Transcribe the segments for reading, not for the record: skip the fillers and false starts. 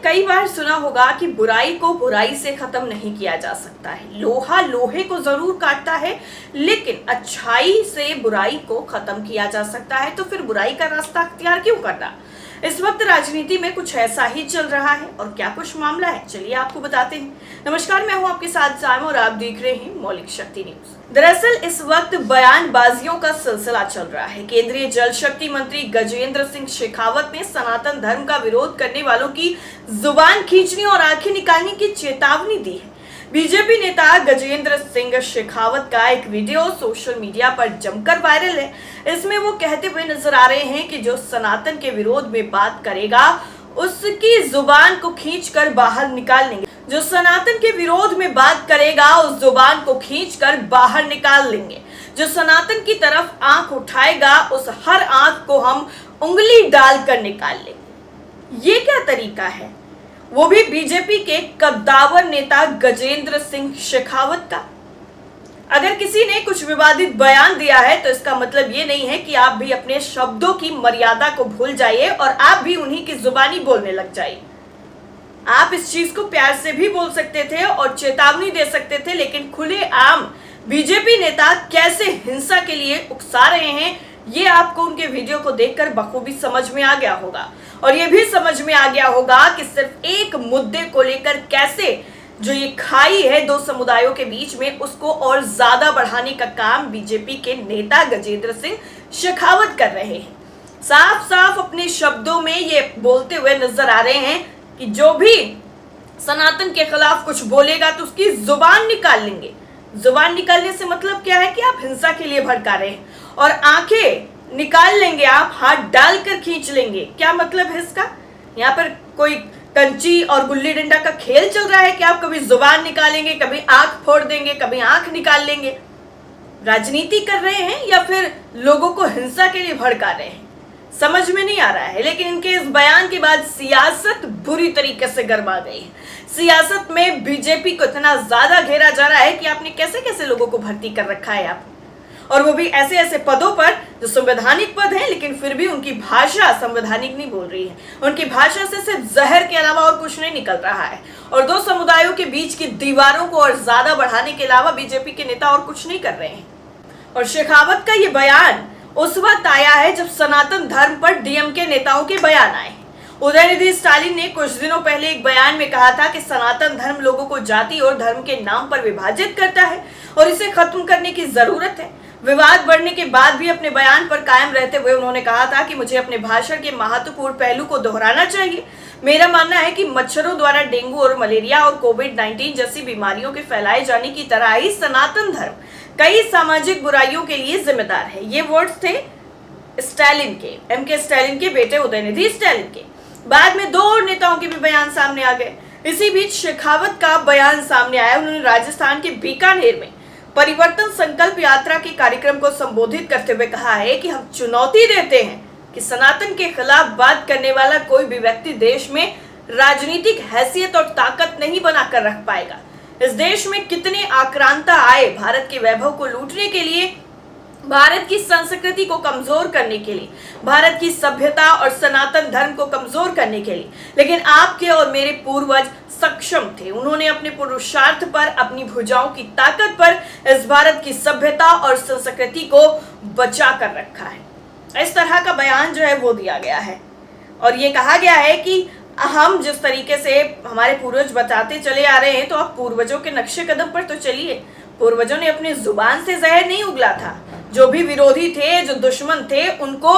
कई बार सुना होगा कि बुराई को बुराई से खत्म नहीं किया जा सकता है। लोहा लोहे को जरूर काटता है, लेकिन अच्छाई से बुराई को खत्म किया जा सकता है। तो फिर बुराई का रास्ता अख्तियार क्यों करना? इस वक्त राजनीति में कुछ ऐसा ही चल रहा है, और क्या कुछ मामला है, चलिए आपको बताते हैं। नमस्कार, मैं हूं आपके साथ साइमा और आप देख रहे हैं मौलिक शक्ति न्यूज। दरअसल इस वक्त बयानबाजियों का सिलसिला चल रहा है। केंद्रीय जल शक्ति मंत्री गजेंद्र सिंह शेखावत ने सनातन धर्म का विरोध करने वालों की जुबान खींचने और आंखें निकालने की चेतावनी दी है। बीजेपी नेता गजेंद्र सिंह शेखावत का एक वीडियो सोशल मीडिया पर जमकर वायरल है। इसमें वो कहते हुए नजर आ रहे हैं कि जो सनातन के विरोध में बात करेगा उसकी जुबान को खींचकर बाहर निकाल लेंगे। जो सनातन के विरोध में बात करेगा उस जुबान को खींचकर बाहर निकाल लेंगे। जो सनातन की तरफ आंख उठाएगा उस हर आंख को हम उंगली डालकर निकाल लेंगे। ये क्या तरीका है, वो भी बीजेपी के कद्दावर नेता गजेंद्र सिंह शेखावत का। अगर किसी ने कुछ विवादित बयान दिया है तो इसका मतलब ये नहीं है कि आप भी अपने शब्दों की मर्यादा को भूल जाइए और आप भी उन्हीं की जुबानी बोलने लग जाइए। आप इस चीज को प्यार से भी बोल सकते थे और चेतावनी दे सकते थे, लेकिन खुलेआम बीजेपी नेता कैसे हिंसा के लिए उकसा रहे हैं ये आपको उनके वीडियो को देखकर बखूबी समझ में आ गया होगा। और ये भी समझ में आ गया होगा कि सिर्फ एक मुद्दे को लेकर कैसे जो ये खाई है दो समुदायों के बीच में उसको और ज्यादा बढ़ाने का काम बीजेपी के नेता गजेंद्र सिंह शेखावत कर रहे हैं। साफ साफ अपने शब्दों में ये बोलते हुए नजर आ रहे हैं कि जो भी सनातन के खिलाफ कुछ बोलेगा तो उसकी जुबान निकाल लेंगे। जुबान निकालने से मतलब क्या है कि आप हिंसा के लिए भड़का रहे हैं, और आंखें निकाल लेंगे, आप हाथ डालकर खींच लेंगे। क्या मतलब है इसका? यहाँ पर कोई कंची और गुल्ली डंडा का खेल चल रहा है कि आप कभी जुबान निकालेंगे, कभी आंख फोड़ देंगे, कभी आंख निकाल लेंगे। राजनीति कर रहे हैं या फिर लोगों को हिंसा के लिए भड़का रहे हैं, समझ में नहीं आ रहा है। लेकिन इनके इस बयान के बाद सियासत बुरी तरीके से गरमा गई है। सियासत में बीजेपी को इतना ज्यादा घेरा जा रहा है कि आपने कैसे कैसे लोगों को भर्ती कर रखा है आप, और वो भी ऐसे ऐसे पदों पर जो संवैधानिक पद हैं, लेकिन फिर भी उनकी भाषा संवैधानिक नहीं बोल रही है। उनकी भाषा से सिर्फ जहर के अलावा और कुछ नहीं निकल रहा है, और दो समुदायों के बीच की दीवारों को और ज्यादा बढ़ाने के अलावा बीजेपी के नेता और कुछ नहीं कर रहे हैं। और शेखावत का ये बयान उस वक्त आया है जब सनातन धर्म पर डीएमके नेताओं के बयान आए। उदयनिधि स्टालिन ने कुछ दिनों पहले एक बयान में कहा था कि सनातन धर्म लोगों को जाति और धर्म के नाम पर विभाजित करता है और इसे खत्म करने की जरूरत है। विवाद बढ़ने के बाद भी अपने बयान पर कायम रहते हुए उन्होंने कहा था कि मुझे अपने भाषण के महत्वपूर्ण पहलू को दोहराना चाहिए। मेरा मानना है कि मच्छरों द्वारा डेंगू और मलेरिया और कोविड-19 जैसी बीमारियों के फैलाए जाने की तरह ही सनातन धर्म कई सामाजिक बुराइयों के लिए जिम्मेदार है। ये वर्ड्स थे स्टालिन के, एमके स्टालिन के बेटे उदयनिधि स्टालिन के। बाद में दो और नेताओं के भी बयान सामने आ गए। इसी बीच शेखावत का बयान सामने आया। उन्होंने राजस्थान के बीकानेर में परिवर्तन संकल्प यात्रा के कार्यक्रम को संबोधित करते हुए कहा है कि हम चुनौती देते हैं कि सनातन के खिलाफ बात करने वाला कोई भी व्यक्ति देश में राजनीतिक हैसियत और ताकत नहीं बनाकर रख पाएगा। इस देश में कितने आक्रांता आए भारत के वैभव को लूटने के लिए, भारत की संस्कृति को कमजोर करने के लिए, भारत की सभ्यता और सनातन धर्म को कमजोर करने के लिए, लेकिन आपके और मेरे पूर्वज सक्षम थे। उन्होंने अपने पुरुषार्थ पर, अपनी भुजाओं की ताकत पर इस भारत की सभ्यता और संस्कृति को बचा कर रखा है। इस तरह का बयान जो है वो दिया गया है, और ये कहा गया है कि हम जिस तरीके से हमारे पूर्वज बताते चले आ रहे हैं तो आप पूर्वजों के नक्शे कदम पर तो चलिए। पूर्वजों ने अपनी जुबान से जहर नहीं उगला था। जो भी विरोधी थे, जो दुश्मन थे, उनको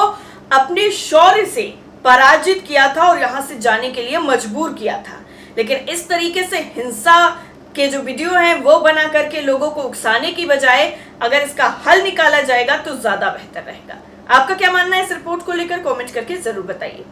अपने शौर्य से पराजित किया था और यहाँ से जाने के लिए मजबूर किया था। लेकिन इस तरीके से हिंसा के जो वीडियो हैं वो बना करके लोगों को उकसाने की बजाय अगर इसका हल निकाला जाएगा तो ज्यादा बेहतर रहेगा। आपका क्या मानना है इस रिपोर्ट को लेकर? कमेंट करके जरूर बताइए।